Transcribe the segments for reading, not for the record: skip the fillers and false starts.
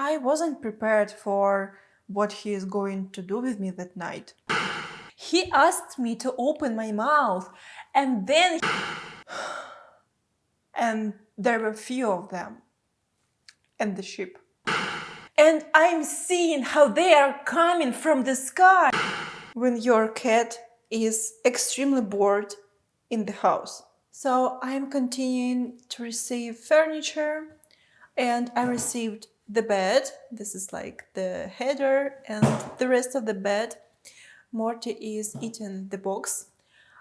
I wasn't prepared for what he is going to do with me that night. He asked me to open my mouth, and then and there were few of them in the ship. And I'm seeing how they are coming from the sky when your cat is extremely bored in the house. So I'm continuing to receive furniture, and I received the bed. This is like the header and the rest of the bed. Morty is eating the box.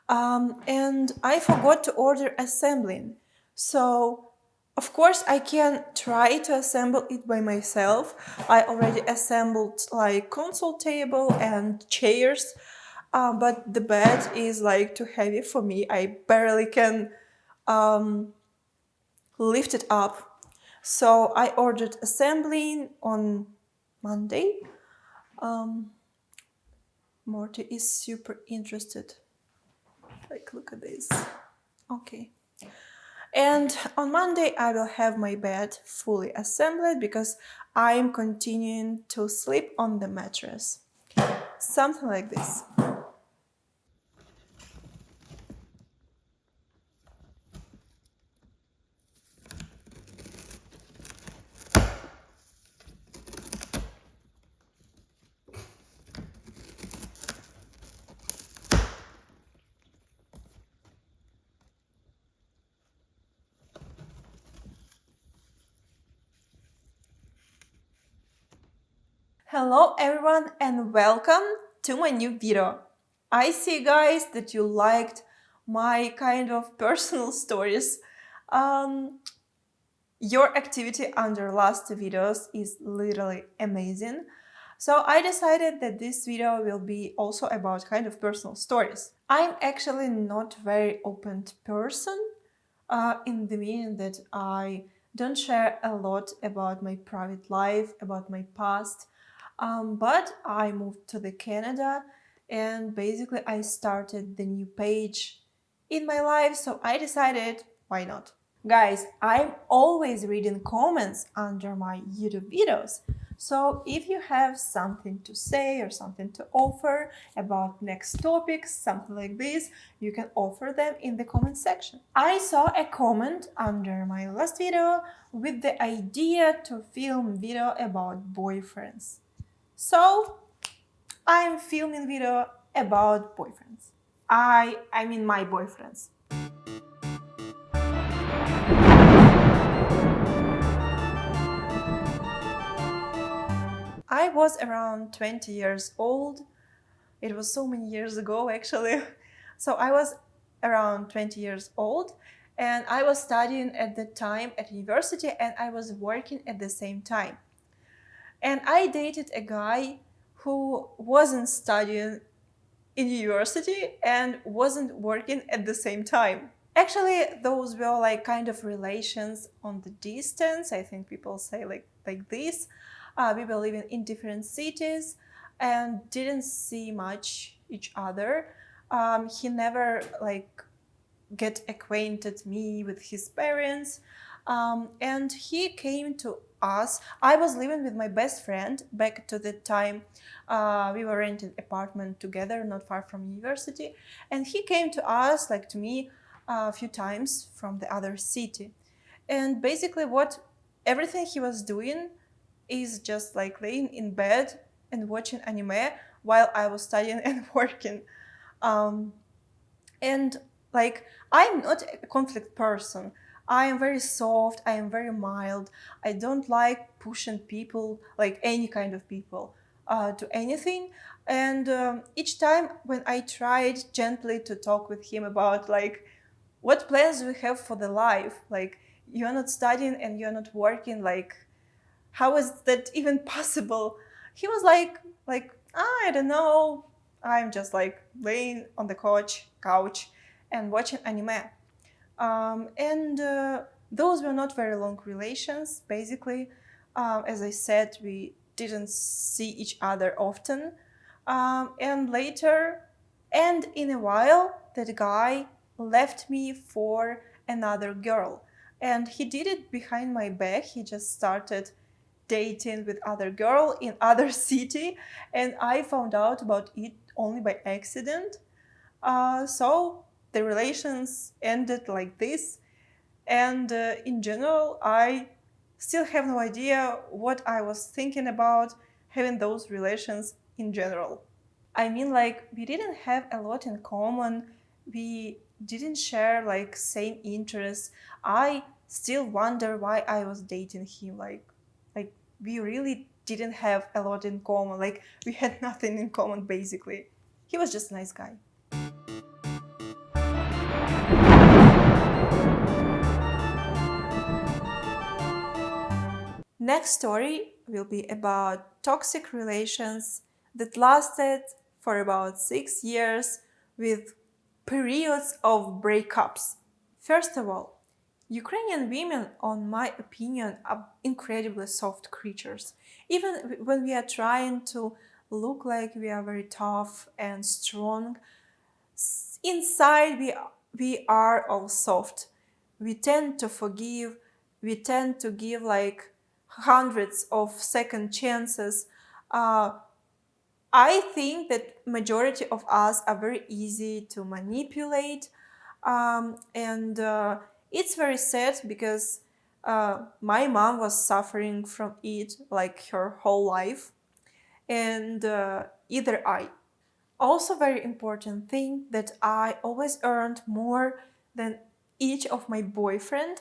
And I forgot to order assembling. So, of course, I can try to assemble it by myself. I already assembled like console table and chairs, but the bed is like too heavy for me. I barely can lift it up. So I ordered assembling on Monday. Morty is super interested. Like, look at this. Okay. And on Monday, I will have my bed fully assembled because I'm continuing to sleep on the mattress. Something like this. Hello everyone and welcome to my new video. I see, guys, that you liked my kind of personal stories. Your activity under last videos is literally amazing. So I decided that this video will be also about kind of personal stories. I'm actually not very open person, in the meaning that I don't share a lot about my private life, about my past. But I moved to the Canada and basically I started the new page in my life, so I decided, why not? Guys, I'm always reading comments under my YouTube videos. So if you have something to say or something to offer about next topics, something like this, you can offer them in the comment section. I saw a comment under my last video with the idea to film video about boyfriends. So I'm filming video about boyfriends. I mean my boyfriends. I was around 20 years old. It was so many years ago, actually. So I was around 20 years old and I was studying at the time at university and I was working at the same time. And I dated a guy who wasn't studying in university and wasn't working at the same time. Actually, those were like kind of relations on the distance. I think people say like this. We were living in different cities and didn't see much each other. He never like get acquainted me with his parents, and he came to us. I was living with my best friend back to the time. We were renting apartment together not far from university, and he came to us, like to me, a few times from the other city. And basically what everything he was doing is just like laying in bed and watching anime while I was studying and working. um, and like, I'm not a conflict person. I am very soft, I am very mild. I don't like pushing people, like any kind of people, to anything. And each time when I tried gently to talk with him about like what plans we have for the life, like you're not studying and you're not working, like how is that even possible? He was like, I don't know. I'm just like laying on the couch and watching anime. And those were not very long relations. Basically, as I said, we didn't see each other often. And later, and in a while, that guy left me for another girl. And he did it behind my back. He just started dating with other girl in other city, and I found out about it only by accident. So the relations ended like this, and in general, I still have no idea what I was thinking about having those relations in general. I mean, like, we didn't have a lot in common. We didn't share like same interests. I still wonder why I was dating him. Like we really didn't have a lot in common. Like we had nothing in common basically. He was just a nice guy. Next story will be about toxic relations that lasted for about 6 years with periods of breakups. First of all, Ukrainian women, on my opinion, are incredibly soft creatures. Even when we are trying to look like we are very tough and strong, inside we are all soft. We tend to forgive, we tend to give like hundreds of second chances. uh, I think that majority of us are very easy to manipulate, and it's very sad because my mom was suffering from it like her whole life, and either I. Also, very important thing that I always earned more than each of my boyfriend,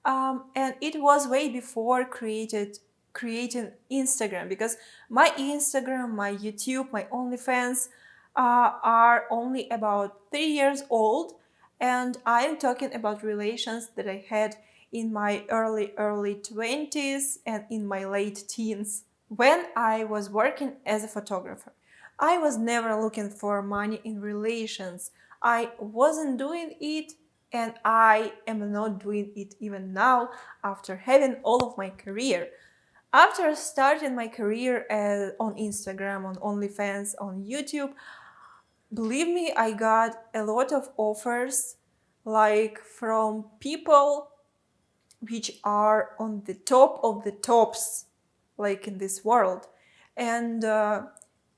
and it was way before creating Instagram, because my Instagram, my YouTube, my OnlyFans are only about 3 years old, and I'm talking about relations that I had in my early 20s and in my late teens when I was working as a photographer. I was never looking for money in relations. I wasn't doing it, and I am not doing it even now after having all of my career. After starting my career on Instagram, on OnlyFans, on YouTube, believe me, I got a lot of offers like from people which are on the top of the tops, like in this world. And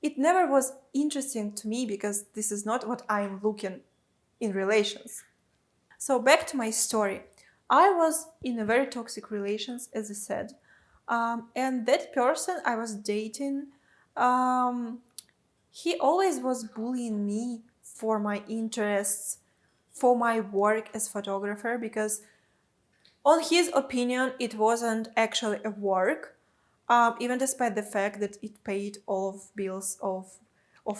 it never was interesting to me because this is not what I'm looking in relations. So back to my story. I was in a very toxic relations, as I said, and that person I was dating, um, he always was bullying me for my interests, for my work as photographer, because on his opinion, it wasn't actually a work, even despite the fact that it paid all of bills of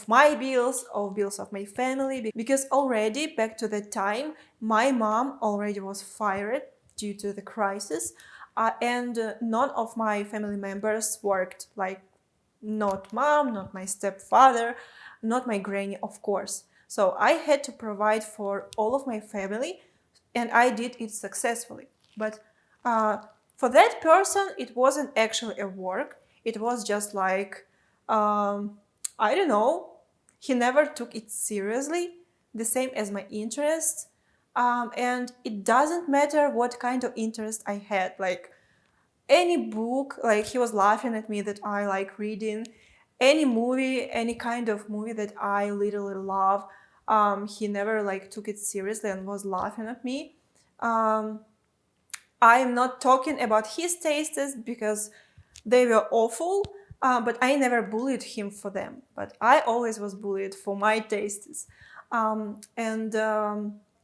my bills, of bills of my family. Because already back to that time, my mom already was fired due to the crisis, and none of my family members worked. Like not mom, not my stepfather, not my granny, of course. So I had to provide for all of my family, and I did it successfully. But uh, for that person, it wasn't actually a work. It was just like, I don't know, he never took it seriously, the same as my interests. And it doesn't matter what kind of interest I had. Like, any book, like he was laughing at me that I like reading, any movie, any kind of movie that I literally love. He never like took it seriously and was laughing at me. um, I am not talking about his tastes because they were awful, but I never bullied him for them. But I always was bullied for my tastes. And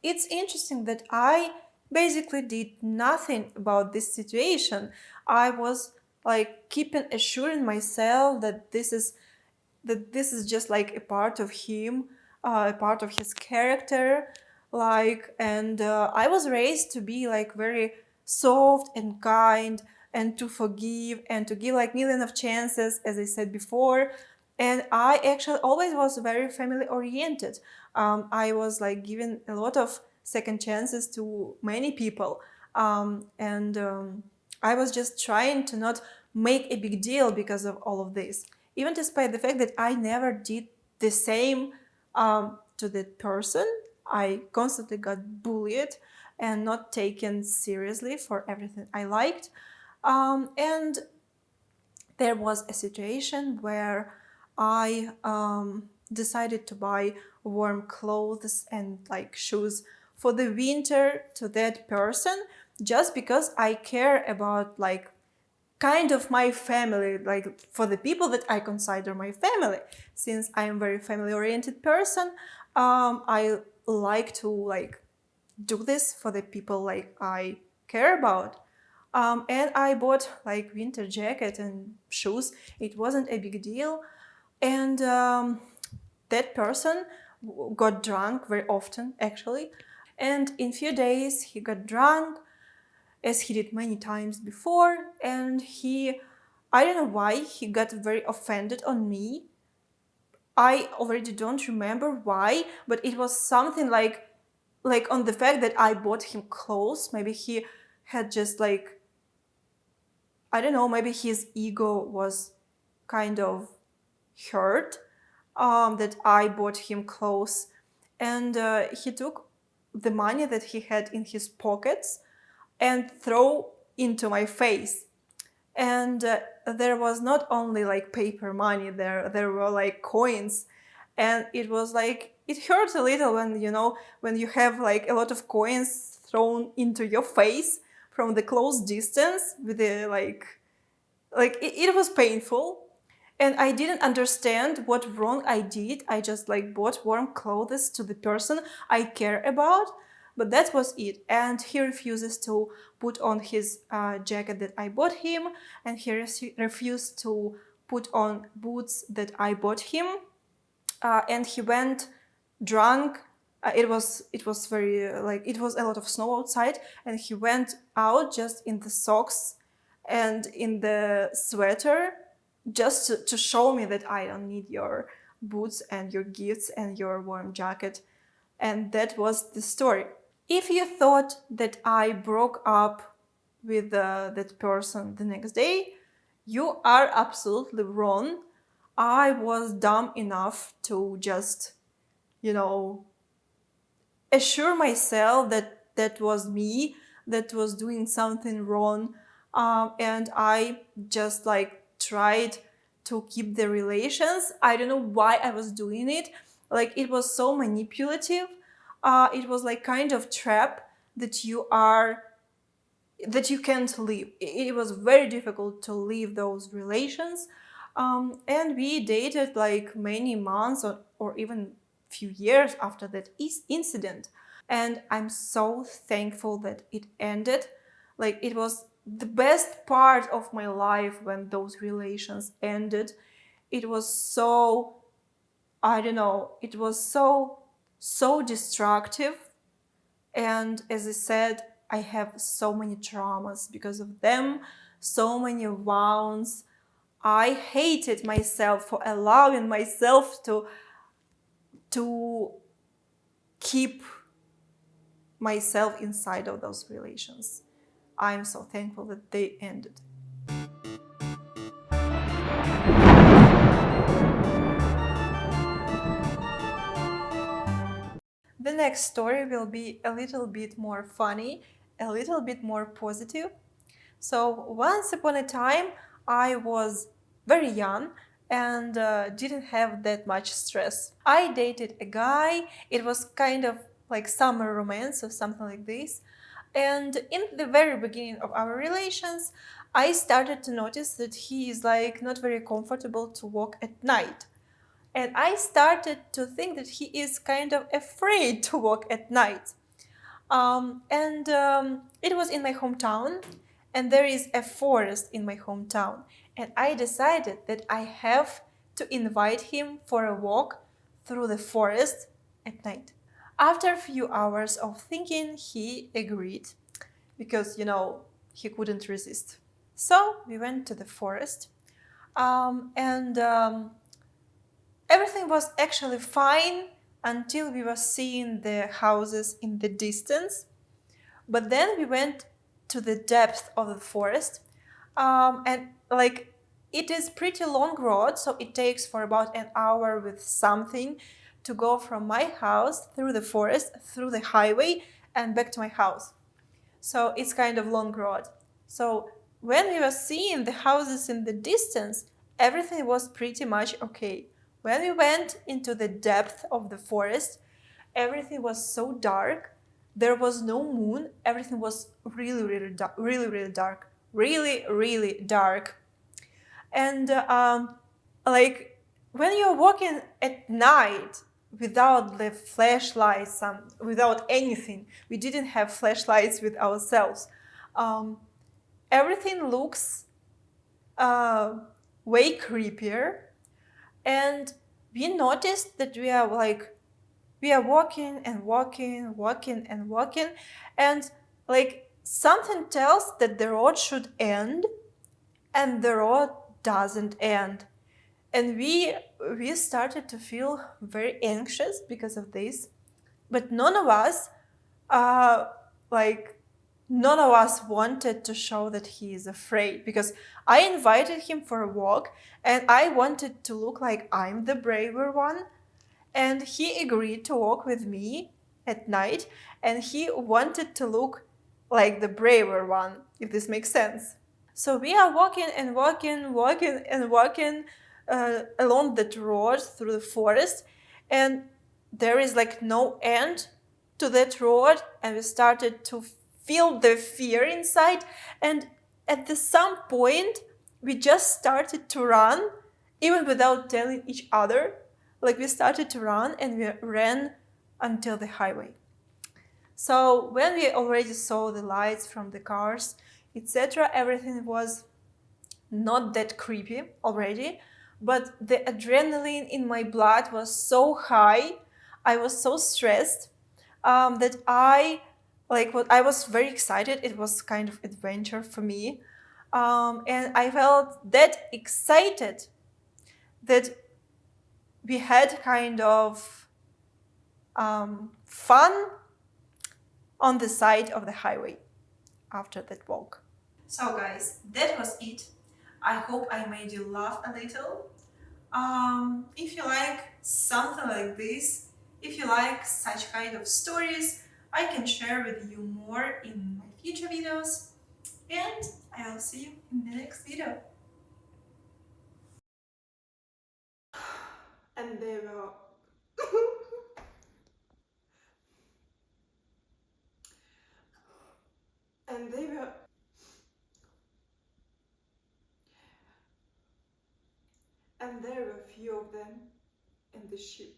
it's interesting that I basically did nothing about this situation. I was like keeping assuring myself that this is just like a part of him, a part of his character. Like, and I was raised to be like very soft and kind, and to forgive and to give like million of chances, as I said before. And I actually always was very family oriented. I was like giving a lot of second chances to many people, and I was just trying to not make a big deal because of all of this, even despite the fact that I never did the same to that person. I constantly got bullied and not taken seriously for everything I liked. And there was a situation where I decided to buy warm clothes and like shoes for the winter to that person, just because I care about like kind of my family, like for the people that I consider my family. Since I am a very family oriented person, I like to like do this for the people like I care about. And I bought like winter jacket and shoes. It wasn't a big deal. And that person got drunk very often, actually. And in few days, he got drunk, as he did many times before. And I don't know why, he got very offended on me. I already don't remember why, but it was something like on the fact that I bought him clothes. Maybe he had just like, I don't know, maybe his ego was kind of hurt that I bought him clothes. And he took the money that he had in his pockets and throw into my face. And there was not only like paper money, there were like coins. And it was like, it hurts a little when, you know, when you have like a lot of coins thrown into your face from the close distance with the like it was painful. And I didn't understand what wrong I did. I just like bought warm clothes to the person I care about, but that was it. And he refuses to put on his jacket that I bought him, and he refused to put on boots that I bought him. And he went drunk. It was very like it was a lot of snow outside, and he went out just in the socks and in the sweater, just to show me that I don't need your boots and your gifts and your warm jacket. And that was the story. If you thought that I broke up with that person the next day, you are absolutely wrong. I was dumb enough to just, you know, assure myself that that was me, that was doing something wrong. And I just like tried to keep the relations. I don't know why I was doing it. Like it was so manipulative. It was like kind of trap that you can't leave. It was very difficult to leave those relations. And we dated like many months or even few years after that incident. And I'm so thankful that it ended. Like it was the best part of my life when those relations ended. It was so, I don't know, it was so destructive. And as I said, I have so many traumas because of them, so many wounds. I hated myself for allowing myself to keep myself inside of those relations. I'm so thankful that they ended. The next story will be a little bit more funny, a little bit more positive. So once upon a time, I was very young and didn't have that much stress. I dated a guy. It was kind of like summer romance or something like this. And in the very beginning of our relations, I started to notice that he is like not very comfortable to walk at night. And I started to think that he is kind of afraid to walk at night. And it was in my hometown, and there is a forest in my hometown. And I decided that I have to invite him for a walk through the forest at night. After a few hours of thinking, he agreed because, you know, he couldn't resist. So we went to the forest, and everything was actually fine until we were seeing the houses in the distance. But then we went to the depth of the forest, and like it is pretty long road, so it takes for about an hour with something to go from my house through the forest, through the highway, and back to my house. So it's kind of long road. So when we were seeing the houses in the distance, everything was pretty much okay. When we went into the depth of the forest, everything was so dark. There was no moon. Everything was really dark, really dark, really dark. And like when you're walking at night without the flashlights, without anything, we didn't have flashlights with ourselves. Everything looks way creepier, and we noticed that we are walking and like something tells that the road should end, and the road doesn't end. And we started to feel very anxious because of this, but none of us like none of us wanted to show that he is afraid, because I invited him for a walk and I wanted to look like I'm the braver one, and he agreed to walk with me at night, and he wanted to look like the braver one, if this makes sense. So we are walking along that road through the forest, and there is like no end to that road, and we started to feel the fear inside, and at some point we just started to run, even without telling each other. Like we started to run and we ran until the highway. So when we already saw the lights from the cars, etc., everything was not that creepy already, but the adrenaline in my blood was so high, I was so stressed, that I was very excited. It was kind of adventure for me, and I felt that excited that we had kind of fun on the side of the highway after that walk. So guys, that was it. I hope I made you laugh a little. If you like something like this, if you like such kind of stories, I can share with you more in my future videos. And I'll see you in the next video. And they were and they were and there were few of them in the ship.